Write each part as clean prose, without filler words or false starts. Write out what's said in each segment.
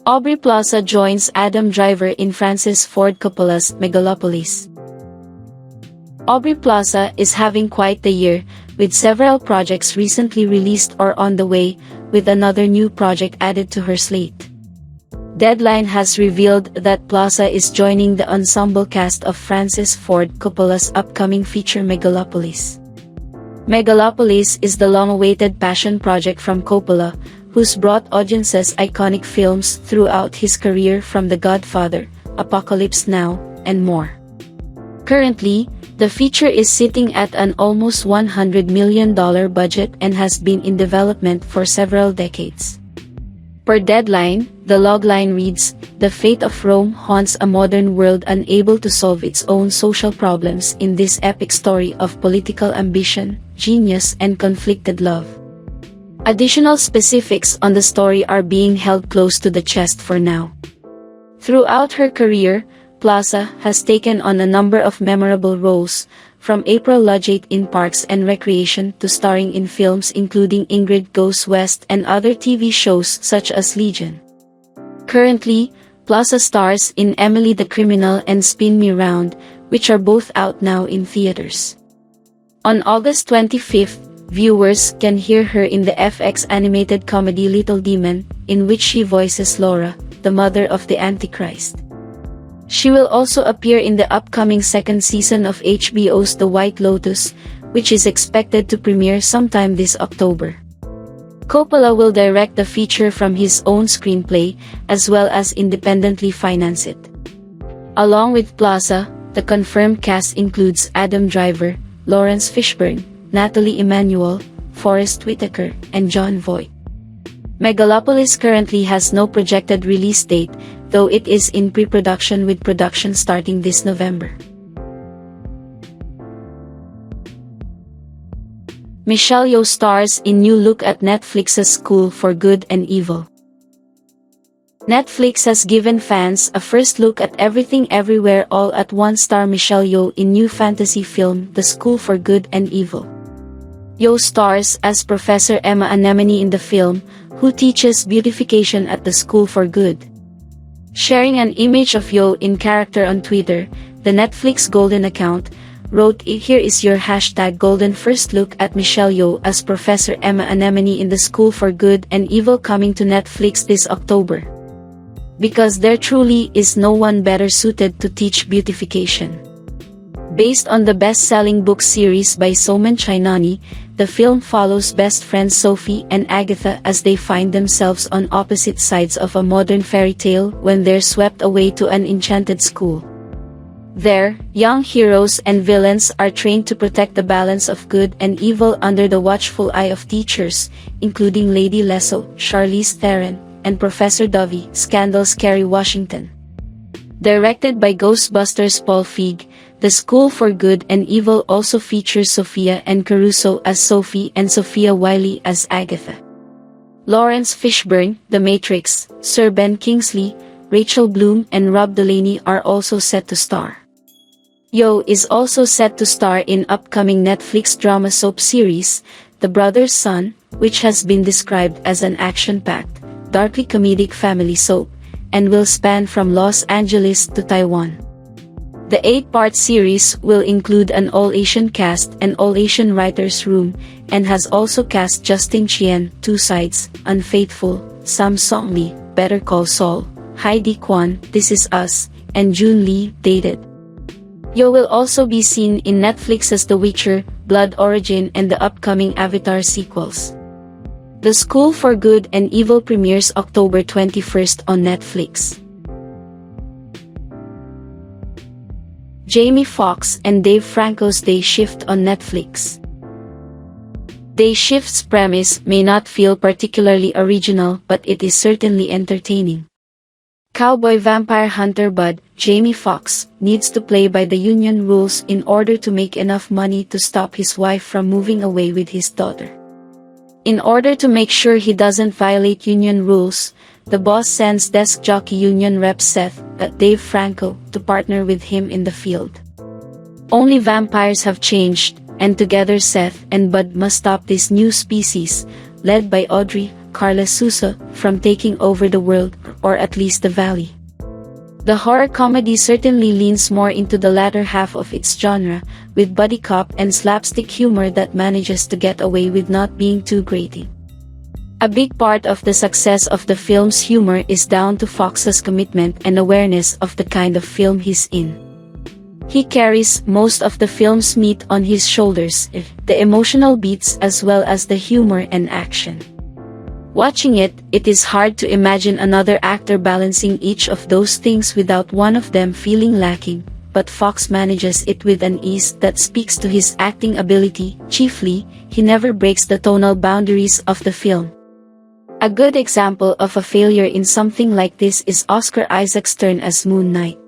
Aubrey Plaza joins Adam Driver in Francis Ford Coppola's Megalopolis. Aubrey Plaza is having quite the year, with several projects recently released or on the way, with another new project added to her slate. Deadline has revealed that Plaza is joining the ensemble cast of Francis Ford Coppola's upcoming feature Megalopolis. Megalopolis is the long-awaited passion project from Coppola, who's brought audiences iconic films throughout his career from The Godfather, Apocalypse Now, and more. Currently, the feature is sitting at an almost $100 million budget and has been in development for several decades. Per Deadline, the logline reads, "The fate of Rome haunts a modern world unable to solve its own social problems in this epic story of political ambition, genius and conflicted love." Additional specifics on the story are being held close to the chest for now. Throughout her career, Plaza has taken on a number of memorable roles, from April Ludgate in Parks and Recreation to starring in films including Ingrid Goes West and other TV shows such as Legion. Currently, Plaza stars in Emily the Criminal and Spin Me Round, which are both out now in theaters. On August 25th, viewers can hear her in the FX animated comedy Little Demon, in which she voices Laura, the mother of the Antichrist. She will also appear in the upcoming second season of HBO's The White Lotus, which is expected to premiere sometime this October. Coppola will direct the feature from his own screenplay, as well as independently finance it. Along with Plaza, the confirmed cast includes Adam Driver, Lawrence Fishburne, Natalie Emmanuel, Forest Whitaker, and Jon Voight. Megalopolis currently has no projected release date, though it is in pre-production with production starting this November. Michelle Yeoh stars in new look at Netflix's School for Good and Evil. Netflix has given fans a first look at Everything Everywhere All at Once star Michelle Yeoh in new fantasy film The School for Good and Evil. Yeoh stars as Professor Emma Anemone in the film, who teaches beautification at the School for Good. Sharing an image of Yeoh in character on Twitter, the Netflix Golden account wrote, "Here is your #Golden first look at Michelle Yeoh as Professor Emma Anemone in the School for Good and Evil, coming to Netflix this October. Because there truly is no one better suited to teach beautification." Based on the best-selling book series by Soman Chainani, the film follows best friends Sophie and Agatha as they find themselves on opposite sides of a modern fairy tale when they're swept away to an enchanted school. There, young heroes and villains are trained to protect the balance of good and evil under the watchful eye of teachers, including Lady Lesso, Charlize Theron, and Professor Dovey, Scandal's Kerry Washington. Directed by Ghostbusters Paul Feig, The School for Good and Evil also features Sophia and Caruso as Sophie and Sophia Wiley as Agatha. Lawrence Fishburne, The Matrix, Sir Ben Kingsley, Rachel Bloom and Rob Delaney are also set to star. Yeoh is also set to star in upcoming Netflix drama soap series, The Brother's Son, which has been described as an action-packed, darkly comedic family soap, and will span from Los Angeles to Taiwan. The 8-part series will include an all-Asian cast and all-Asian writers' room, and has also cast Justin Chien, Two Sides, Unfaithful, Sam Song Lee, Better Call Saul, Heidi Kwan, This Is Us, and June Lee, Dated. Yeoh will also be seen in Netflix's The Witcher, Blood Origin and the upcoming Avatar sequels. The School for Good and Evil premieres October 21st on Netflix. Jamie Foxx and Dave Franco's Day Shift on Netflix. Day Shift's premise may not feel particularly original, but it is certainly entertaining. Cowboy vampire hunter Bud, Jamie Foxx, needs to play by the union rules in order to make enough money to stop his wife from moving away with his daughter. In order to make sure he doesn't violate union rules, the boss sends desk jockey union rep Seth, Dave Franco, to partner with him in the field. Only vampires have changed, and together Seth and Bud must stop this new species, led by Audrey, Carla Sousa, from taking over the world, or at least the valley. The horror comedy certainly leans more into the latter half of its genre, with buddy cop and slapstick humor that manages to get away with not being too grating. A big part of the success of the film's humor is down to Foxx's commitment and awareness of the kind of film he's in. He carries most of the film's meat on his shoulders, the emotional beats as well as the humor and action. Watching it, it is hard to imagine another actor balancing each of those things without one of them feeling lacking, but Foxx manages it with an ease that speaks to his acting ability. Chiefly, he never breaks the tonal boundaries of the film. A good example of a failure in something like this is Oscar Isaac's turn as Moon Knight.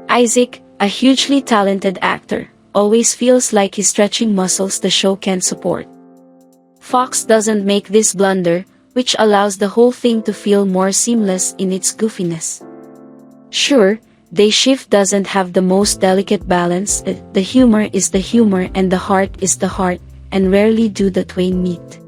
Isaac, a hugely talented actor, always feels like he's stretching muscles the show can't support. Foxx doesn't make this blunder, which allows the whole thing to feel more seamless in its goofiness. Sure, Day Shift doesn't have the most delicate balance, the humor is the humor and the heart is the heart, and rarely do the twain meet.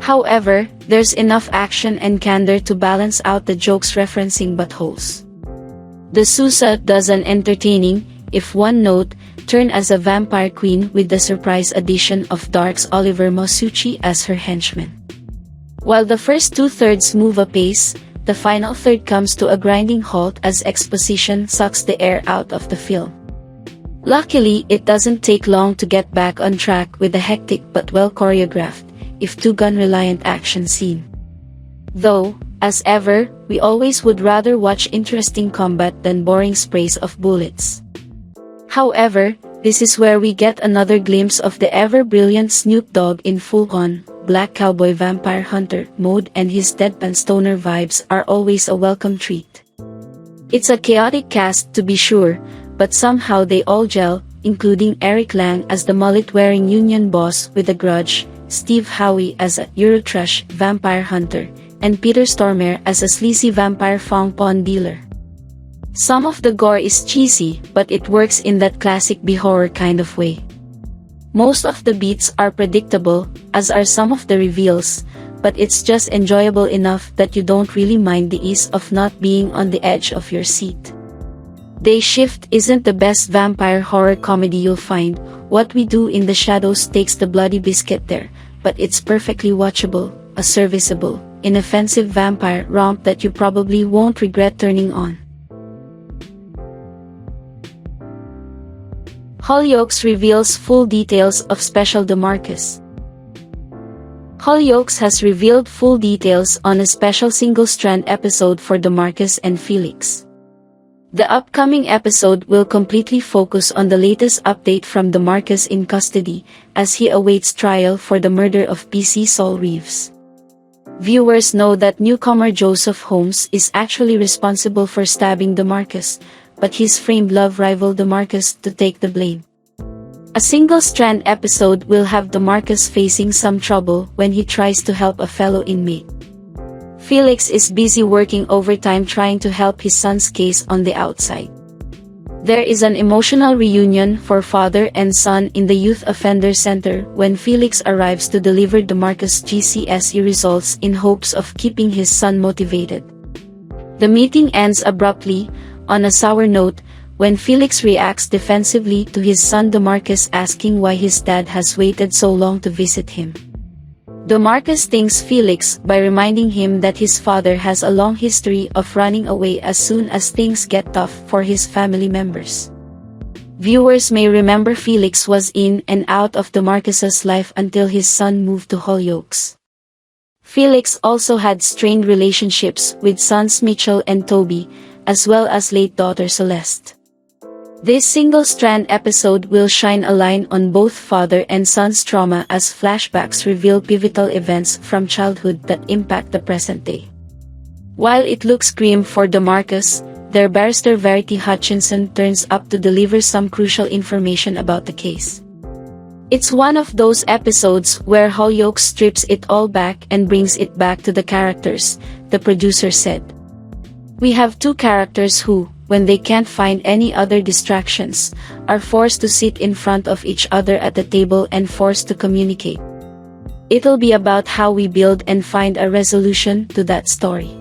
However, there's enough action and candor to balance out the jokes referencing buttholes. The Sousa does an entertaining, if one note, turn as a vampire queen with the surprise addition of Dark's Oliver Masucci as her henchman. While the first two-thirds move apace, the final third comes to a grinding halt as exposition sucks the air out of the film. Luckily, it doesn't take long to get back on track with a hectic but well-choreographed, if too gun-reliant action scene. Though, as ever, we always would rather watch interesting combat than boring sprays of bullets. However, this is where we get another glimpse of the ever-brilliant Snoop Dogg in full-on, black cowboy vampire hunter mode, and his deadpan stoner vibes are always a welcome treat. It's a chaotic cast to be sure, but somehow they all gel, including Eric Lang as the mullet-wearing union boss with a grudge, Steve Howie as a Eurotrash vampire hunter, and Peter Stormare as a sleazy vampire fang pawn dealer. Some of the gore is cheesy, but it works in that classic B-horror kind of way. Most of the beats are predictable, as are some of the reveals, but it's just enjoyable enough that you don't really mind the ease of not being on the edge of your seat. Day Shift isn't the best vampire horror comedy you'll find. What We Do in the Shadows takes the bloody biscuit there, but it's perfectly watchable, a serviceable, inoffensive vampire romp that you probably won't regret turning on. Hollyoaks reveals full details of special DeMarcus. Hollyoaks has revealed full details on a special single-strand episode for DeMarcus and Felix. The upcoming episode will completely focus on the latest update from DeMarcus in custody, as he awaits trial for the murder of PC Saul Reeves. Viewers know that newcomer Joseph Holmes is actually responsible for stabbing DeMarcus, but he's framed love rival DeMarcus to take the blame. A single-strand episode will have DeMarcus facing some trouble when he tries to help a fellow inmate. Felix is busy working overtime trying to help his son's case on the outside. There is an emotional reunion for father and son in the Youth Offender Center when Felix arrives to deliver DeMarcus' GCSE results in hopes of keeping his son motivated. The meeting ends abruptly, on a sour note, when Felix reacts defensively to his son DeMarcus asking why his dad has waited so long to visit him. DeMarcus stings Felix by reminding him that his father has a long history of running away as soon as things get tough for his family members. Viewers may remember Felix was in and out of DeMarcus's life until his son moved to Hollyoaks. Felix also had strained relationships with sons Mitchell and Toby, as well as late daughter Celeste. This single-strand episode will shine a line on both father and son's trauma as flashbacks reveal pivotal events from childhood that impact the present day. While it looks grim for DeMarcus, their barrister Verity Hutchinson turns up to deliver some crucial information about the case. It's one of those episodes where Hollyoaks strips it all back and brings it back to the characters, the producer said. We have two characters who, when they can't find any other distractions, are forced to sit in front of each other at the table and forced to communicate. It'll be about how we build and find a resolution to that story.